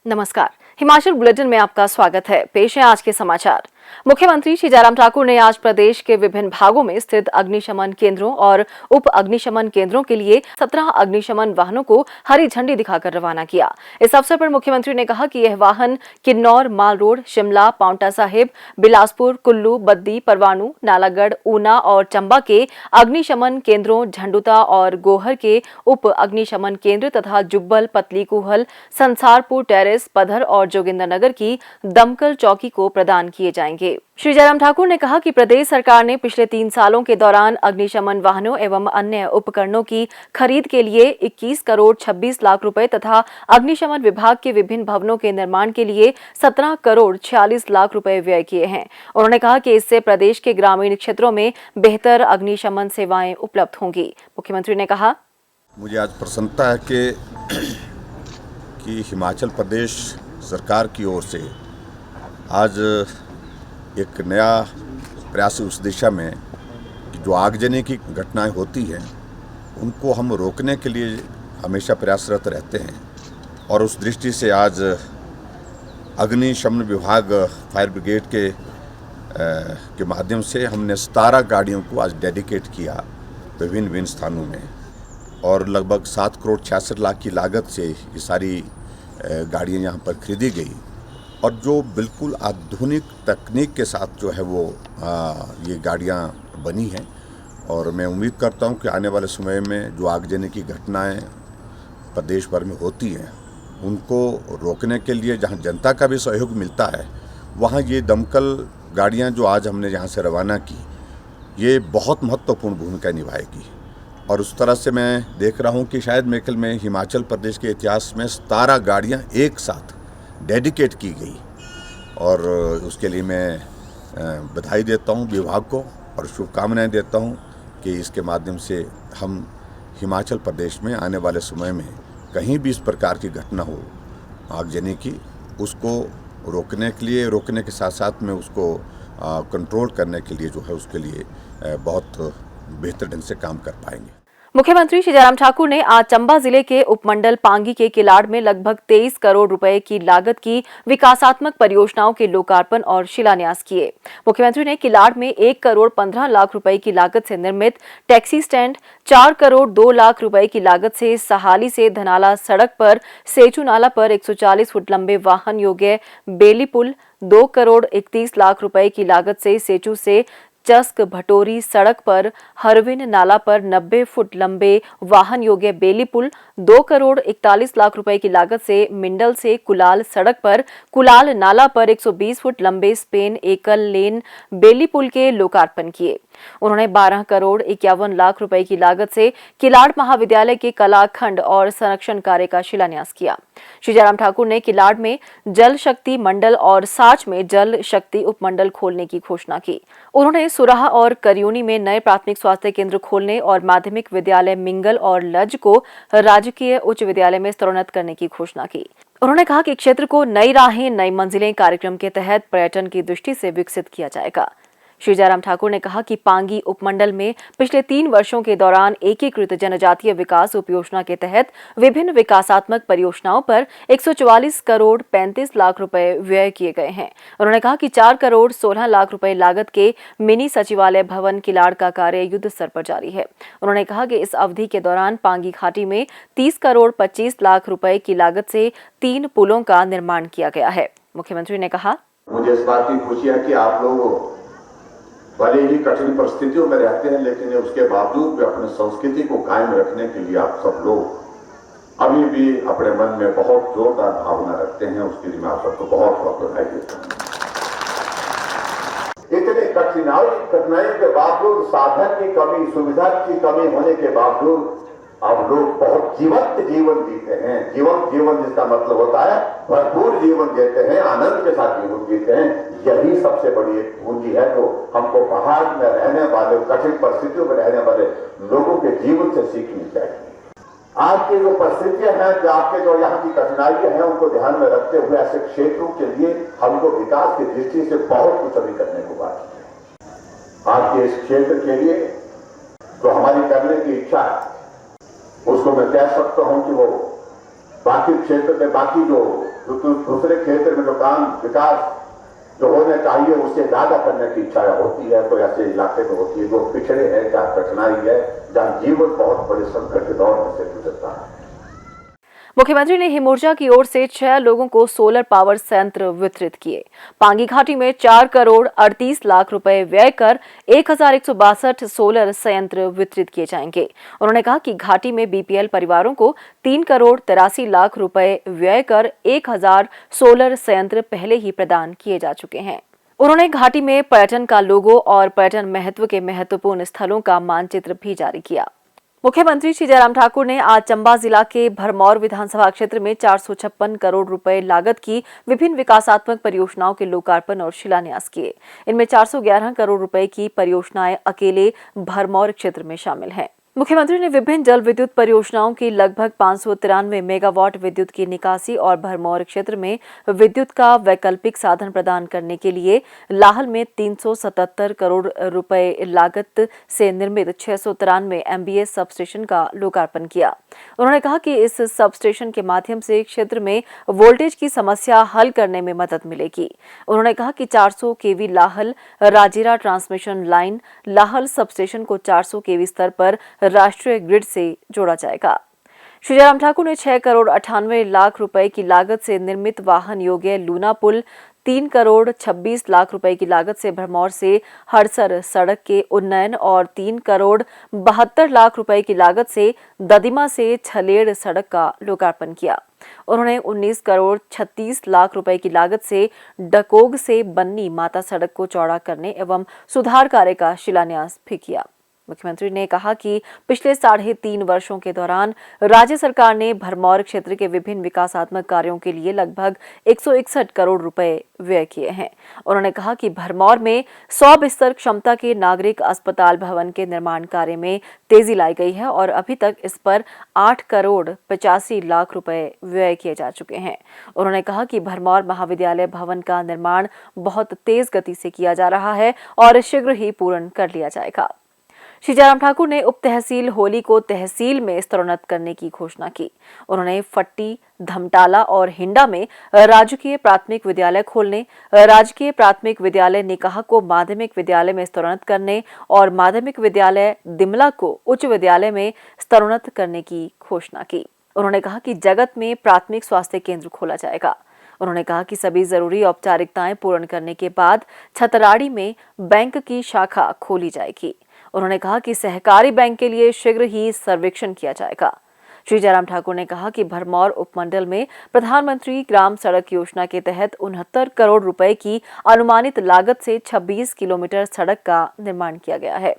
नमस्कार। हिमाचल बुलेटिन में आपका स्वागत है। पेश है आज के समाचार। मुख्यमंत्री श्री जयराम ठाकुर ने आज प्रदेश के विभिन्न भागों में स्थित अग्निशमन केंद्रों और उप अग्निशमन केंद्रों के लिए 17 अग्निशमन वाहनों को हरी झंडी दिखाकर रवाना किया। इस अवसर पर मुख्यमंत्री ने कहा कि यह वाहन किन्नौर, माल रोड, शिमला, पांवटा साहिब, बिलासपुर, कुल्लू, बद्दी, परवाणु, नालागढ़, ऊना और चंबा के अग्निशमन केंद्रों, झंडुता और गोहर के उप अग्निशमन केंद्र तथा जुब्बल, पतलीकूहल, संसारपुर टेरेस, पधर और जोगिंद्रनगर की दमकल चौकी को प्रदान किए जाएंगे। श्री जयराम ठाकुर ने कहा कि प्रदेश सरकार ने पिछले 3 सालों के दौरान अग्निशमन वाहनों एवं अन्य उपकरणों की खरीद के लिए 21 करोड़ 26 लाख रुपए तथा अग्निशमन विभाग के विभिन्न भवनों के निर्माण के लिए 17 करोड़ 46 लाख रुपए व्यय किए हैं। उन्होंने कहा कि इससे प्रदेश के ग्रामीण क्षेत्रों में बेहतर अग्निशमन सेवाएं उपलब्ध होंगी। मुख्यमंत्री ने कहा, मुझे आज प्रसन्नता है कि हिमाचल प्रदेश सरकार की ओर से आज एक नया प्रयास उस दिशा में कि जो आगजनी की घटनाएं होती हैं उनको हम रोकने के लिए हमेशा प्रयासरत रहते हैं और उस दृष्टि से आज अग्निशमन विभाग फायर ब्रिगेड के माध्यम से हमने 17 गाड़ियों को आज डेडिकेट किया विभिन्न स्थानों में और लगभग 7 करोड़ 66 लाख की लागत से ये सारी गाड़ियाँ यहाँ पर खरीदी गई और जो बिल्कुल आधुनिक तकनीक के साथ जो है वो ये गाड़ियाँ बनी हैं और मैं उम्मीद करता हूँ कि आने वाले समय में जो आगजनी की घटनाएं प्रदेश भर में होती हैं उनको रोकने के लिए जहाँ जनता का भी सहयोग मिलता है वहाँ ये दमकल गाड़ियाँ जो आज हमने यहाँ से रवाना की ये बहुत महत्वपूर्ण भूमिका निभाएगी और उस तरह से मैं देख रहा हूँ कि शायद मेरे ख्याल में हिमाचल प्रदेश के इतिहास में 17 गाड़ियाँ एक साथ डेडिकेट की गई और उसके लिए मैं बधाई देता हूँ विभाग को और शुभकामनाएं देता हूँ कि इसके माध्यम से हम हिमाचल प्रदेश में आने वाले समय में कहीं भी इस प्रकार की घटना हो आगजनी की उसको रोकने के साथ साथ में उसको कंट्रोल करने के लिए जो है उसके लिए बहुत बेहतर ढंग से काम कर पाएंगे। मुख्यमंत्री श्री जयराम ठाकुर ने आज चंबा जिले के उपमंडल पांगी के किलाड़ में लगभग 23 करोड़ रुपए की लागत की विकासात्मक परियोजनाओं के लोकार्पण और शिलान्यास किए। मुख्यमंत्री ने किलाड़ में 1 करोड़ 15 लाख रुपए की लागत से निर्मित टैक्सी स्टैंड, 4 करोड़ 2 लाख रुपए की लागत से सहाली से धनाला सड़क पर सेचू नाला पर 140 फुट लंबे वाहन योग्य बेली पुल, 2 करोड़ 31 लाख रुपए की लागत से सेचू से चस्क भटोरी सड़क पर हरविन नाला पर 90 फुट लंबे वाहन योग्य बेली पुल, 2 करोड़ 41 लाख रुपए की लागत से मिंडल से कुलाल सड़क पर कुलाल नाला पर 120 फुट लंबे स्पेन एकल लेन बेली पुल के लोकार्पण किए। उन्होंने 12 करोड़ 51 लाख रुपए की लागत से किलाड़ महाविद्यालय के कला खंड और संरक्षण कार्य का शिलान्यास किया। श्री जयराम ठाकुर ने किलाड़ में जल शक्ति मंडल और साच में जल शक्ति उपमंडल खोलने की घोषणा की। उन्होंने सुराहा और करियूनी में नए प्राथमिक स्वास्थ्य केंद्र खोलने और माध्यमिक विद्यालय मिंगल और लज को राजकीय उच्च विद्यालय में स्तरोन्नत करने की घोषणा की। उन्होंने कहा कि क्षेत्र को नई राहें नई मंजिलें कार्यक्रम के तहत पर्यटन की दृष्टि से विकसित किया जाएगा। श्री जयराम ठाकुर ने कहा कि पांगी उपमंडल में पिछले 3 वर्षों के दौरान एकीकृत जनजातीय विकास उपयोजना के तहत विभिन्न विकासात्मक परियोजनाओं पर 144 करोड़ 35 लाख रुपए व्यय किए गए हैं। उन्होंने कहा कि 4 करोड़ 16 लाख रुपए लागत के मिनी सचिवालय भवन किलाड़ का कार्य युद्ध स्तर पर जारी है। उन्होंने कहा कि इस अवधि के दौरान पांगी घाटी में 30 करोड़ 25 लाख रुपए की लागत से 3 पुलों का निर्माण किया गया है। मुख्यमंत्री ने कहा, मुझे इस बात की खुशी है कि आप लोग भले ही कठिन परिस्थितियों में रहते हैं लेकिन उसके बावजूद भी अपनी संस्कृति को कायम रखने के लिए आप सब लोग अभी भी अपने मन में बहुत जोरदार भावना रखते हैं। उसके लिए मैं आप सबको बहुत बहुत बधाई देता हूँ। इतनी कठिनाई के बावजूद, साधन की कमी, सुविधा की कमी होने के बावजूद अब लोग बहुत जीवंत जीवन जीते हैं। जीवंत जीवन जिसका मतलब होता है भरपूर जीवन जीते हैं, आनंद के साथ जीवन जीते हैं। यही सबसे बड़ी एक पूंजी है जो हमको पहाड़ में रहने वाले, कठिन परिस्थितियों में रहने वाले लोगों के जीवन से सीखनी चाहिए। आज की जो परिस्थितियां हैं, जो आपके जो यहाँ की कठिनाइयां हैं, उनको ध्यान में रखते हुए ऐसे क्षेत्रों के लिए हमको विकास की दृष्टि से बहुत कुछ अभी करने को बाकी है। आपके इस क्षेत्र के लिए जो हमारी करने की इच्छा है उसको मैं कह सकता हूं कि वो बाकी क्षेत्र में बाकी जो दूसरे क्षेत्र में जो काम विकास जो होना चाहिए उससे ज्यादा करने की इच्छा होती है तो ऐसे इलाके में होती है जो पिछड़े हैं, जहाँ कठिनाई है, जहाँ जीवन बहुत बड़े संकट के दौर में से गुजरता है। मुख्यमंत्री ने हिमऊर्जा की ओर से 6 लोगों को सोलर पावर संयंत्र वितरित किए। पांगी घाटी में 4 करोड़ 38 लाख रुपए व्यय कर 1162 सोलर संयंत्र वितरित किए जाएंगे। उन्होंने कहा कि घाटी में बीपीएल परिवारों को 3 करोड़ 83 लाख रुपए व्यय कर 1000 सोलर संयंत्र पहले ही प्रदान किए जा चुके हैं। उन्होंने घाटी में पर्यटन का लोगो और पर्यटन महत्व के महत्वपूर्ण स्थलों का मानचित्र भी जारी किया। मुख्यमंत्री श्री जयराम ठाकुर ने आज चंबा जिला के भरमौर विधानसभा क्षेत्र में 456 करोड़ रुपए लागत की विभिन्न विकासात्मक परियोजनाओं के लोकार्पण और शिलान्यास किए। इनमें 411 करोड़ रुपए की परियोजनाएं अकेले भरमौर क्षेत्र में शामिल हैं। मुख्यमंत्री ने विभिन्न जल विद्युत परियोजनाओं की लगभग 593 मेगावाट विद्युत की निकासी और भरमौर क्षेत्र में विद्युत का वैकल्पिक साधन प्रदान करने के लिए लाहल में 377 करोड़ रुपए लागत से निर्मित 693 MVA सब स्टेशन का लोकार्पण किया। उन्होंने कहा कि इस सब स्टेशन के माध्यम से क्षेत्र में वोल्टेज की समस्या हल करने में मदद मिलेगी। उन्होंने कहा कि 400 kV Lahal Rajira transmission line Lahal sub station को 400 kV स्तर पर राष्ट्रीय ग्रिड से जोड़ा जाएगा। श्री जयराम ठाकुर ने 6 करोड़ 98 लाख रुपए की लागत से निर्मित वाहन योग्य लूना पुल, 3 करोड़ 26 लाख रुपए की लागत से भरमौर से हड़सर सड़क के उन्नयन और 3 करोड़ 72 लाख रुपए की लागत से ददिमा से छलेड़ सड़क का लोकार्पण किया। उन्होंने 19 करोड़ 36 लाख रुपए की लागत से डकोग से बन्नी माता सड़क को चौड़ा करने एवं सुधार कार्य का शिलान्यास भी किया। मुख्यमंत्री ने कहा कि पिछले 3.5 वर्षों के दौरान राज्य सरकार ने भरमौर क्षेत्र के विभिन्न विकासात्मक कार्यों के लिए लगभग 161 करोड़ रुपए व्यय किए हैं। उन्होंने कहा कि भरमौर में 100 बिस्तर क्षमता के नागरिक अस्पताल भवन के निर्माण कार्य में तेजी लाई गई है और अभी तक इस पर 8 करोड़ 85 लाख रुपए व्यय किए जा चुके हैं। उन्होंने कहा कि भरमौर महाविद्यालय भवन का निर्माण बहुत तेज गति से किया जा रहा है और शीघ्र ही पूर्ण कर लिया जाएगा। श्री जयराम ठाकुर ने उप तहसील होली को तहसील में स्तरोन्नत करने की घोषणा की। उन्होंने फट्टी, धमटाला और हिंडा में राजकीय प्राथमिक विद्यालय खोलने, राजकीय प्राथमिक विद्यालय निकाह को माध्यमिक विद्यालय में स्तरोन्नत करने और माध्यमिक विद्यालय दिमला को उच्च विद्यालय में स्तरोन्नत करने की घोषणा की। उन्होंने कहा कि जगत में प्राथमिक स्वास्थ्य केंद्र खोला जाएगा। उन्होंने कहा कि सभी जरूरी औपचारिकताएं पूर्ण करने के बाद छतराड़ी में बैंक की शाखा खोली जाएगी। उन्होंने कहा कि सहकारी बैंक के लिए शीघ्र ही सर्वेक्षण किया जाएगा। श्री जयराम ठाकुर ने कहा कि भरमौर उपमंडल में प्रधानमंत्री ग्राम सड़क योजना के तहत 69 करोड़ रुपए की अनुमानित लागत से 26 किलोमीटर सड़क का निर्माण किया गया है।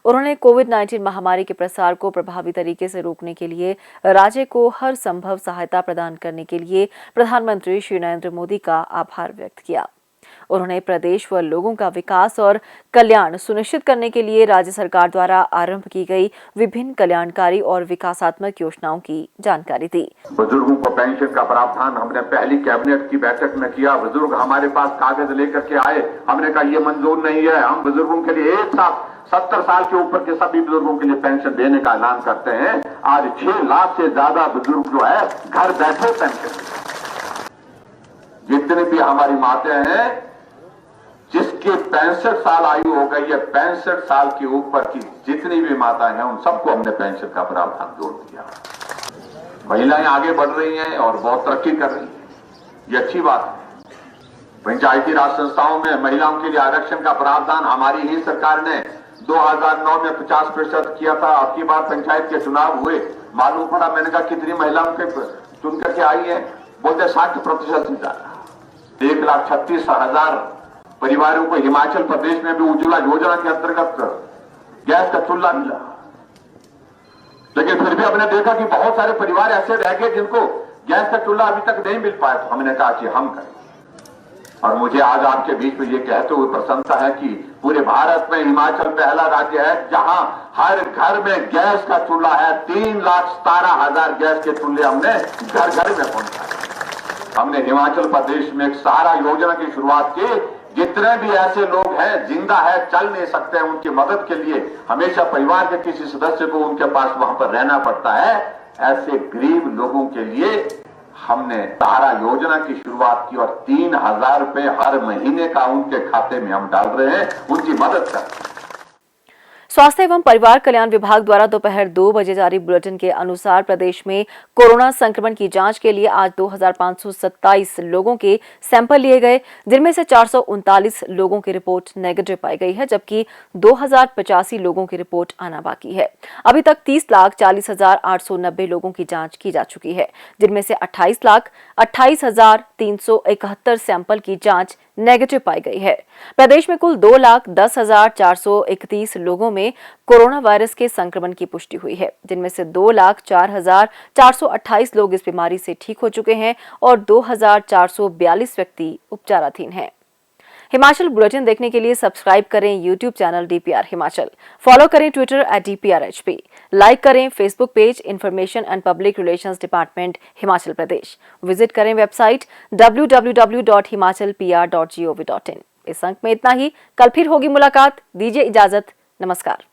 उन्होंने कोविड-19 महामारी के प्रसार को प्रभावी तरीके से रोकने के लिए राज्य को हर संभव सहायता प्रदान करने के लिए प्रधानमंत्री श्री नरेंद्र मोदी का आभार व्यक्त किया। उन्होंने प्रदेश व लोगों का विकास और कल्याण सुनिश्चित करने के लिए राज्य सरकार द्वारा आरंभ की गई विभिन्न कल्याणकारी और विकासात्मक योजनाओं की जानकारी दी। बुजुर्गों को पेंशन का प्रावधान हमने पहली कैबिनेट की बैठक में किया। बुजुर्ग हमारे पास कागज लेकर के आए, हमने कहा ये मंजूर नहीं है। हम बुजुर्गों के लिए एक साथ 70 साल के ऊपर के सभी बुजुर्गों के लिए पेंशन देने का ऐलान करते हैं। आज 6 लाख से ज्यादा बुजुर्ग जो है घर बैठे पेंशन। जितने भी हमारी माताएं हैं जिसके 65 साल आयु हो गई है, 65 साल के ऊपर की जितनी भी माताएं हैं उन सबको हमने पेंशन का प्रावधान जोड़ दिया। महिलाएं आगे बढ़ रही हैं और बहुत तरक्की कर रही हैं, ये अच्छी बात है। पंचायती राज संस्थाओं में महिलाओं के लिए आरक्षण का प्रावधान हमारी ही सरकार ने 2009 में 50% किया था। अब की बार पंचायत के चुनाव हुए, मालूम पड़ा, मैंने कहा कितनी महिलाओं के चुन करके आई है, बोलते 60% से ज्यादा। 1,36,000 परिवारों को हिमाचल प्रदेश में भी उज्ज्वला योजना के अंतर्गत गैस का चूल्हा मिला। लेकिन फिर भी हमने देखा कि बहुत सारे परिवार ऐसे रह गए जिनको गैस का चूल्हा अभी तक नहीं मिल पाया। तो हमने कहा कि हम करें। और मुझे आज आपके बीच में ये कहते हुए प्रसन्नता है कि पूरे भारत में हिमाचल पहला राज्य है जहां हर घर में गैस का चूल्हा है। 3,17,000 गैस के चूल्हे हमने घर घर में पहुंचाए। हमने हिमाचल प्रदेश में एक सहारा योजना की शुरुआत की। जितने भी ऐसे लोग हैं जिंदा है, चल नहीं सकते हैं, उनकी मदद के लिए हमेशा परिवार के किसी सदस्य को उनके पास वहां पर रहना पड़ता है। ऐसे गरीब लोगों के लिए हमने सहारा योजना की शुरुआत की और 3,000 रुपए हर महीने का उनके खाते में हम डाल रहे हैं, उनकी मदद कर रहे हैं। स्वास्थ्य एवं परिवार कल्याण विभाग द्वारा दोपहर 2 बजे जारी बुलेटिन के अनुसार प्रदेश में कोरोना संक्रमण की जांच के लिए आज 2,527 लोगों के सैंपल लिए गए, जिनमें से 439 लोगों की रिपोर्ट नेगेटिव पाई गई है, जबकि 2,085 लोगों की रिपोर्ट आना बाकी है। अभी तक 30,40,890 लोगों की जांच की जा चुकी है, जिनमें से 28,28,371 सैंपल की जांच नेगेटिव पाई गई है। प्रदेश में कुल 2,10,431 लोगों में कोरोना वायरस के संक्रमण की पुष्टि हुई है, जिनमें से 2,04,428 लोग इस बीमारी से ठीक हो चुके हैं और 2,442 व्यक्ति उपचाराधीन हैं। हिमाचल बुलेटिन देखने के लिए सब्सक्राइब करें YouTube channel DPR Himachal, follow करें ट्विटर @DPRHP, लाइक करें Facebook page information and public relations department Himachal Pradesh, visit करें वेबसाइट www.himachalpr.gov.in। इस अंक में इतना ही, कल फिर होगी मुलाकात, दीजिए इजाजत, नमस्कार।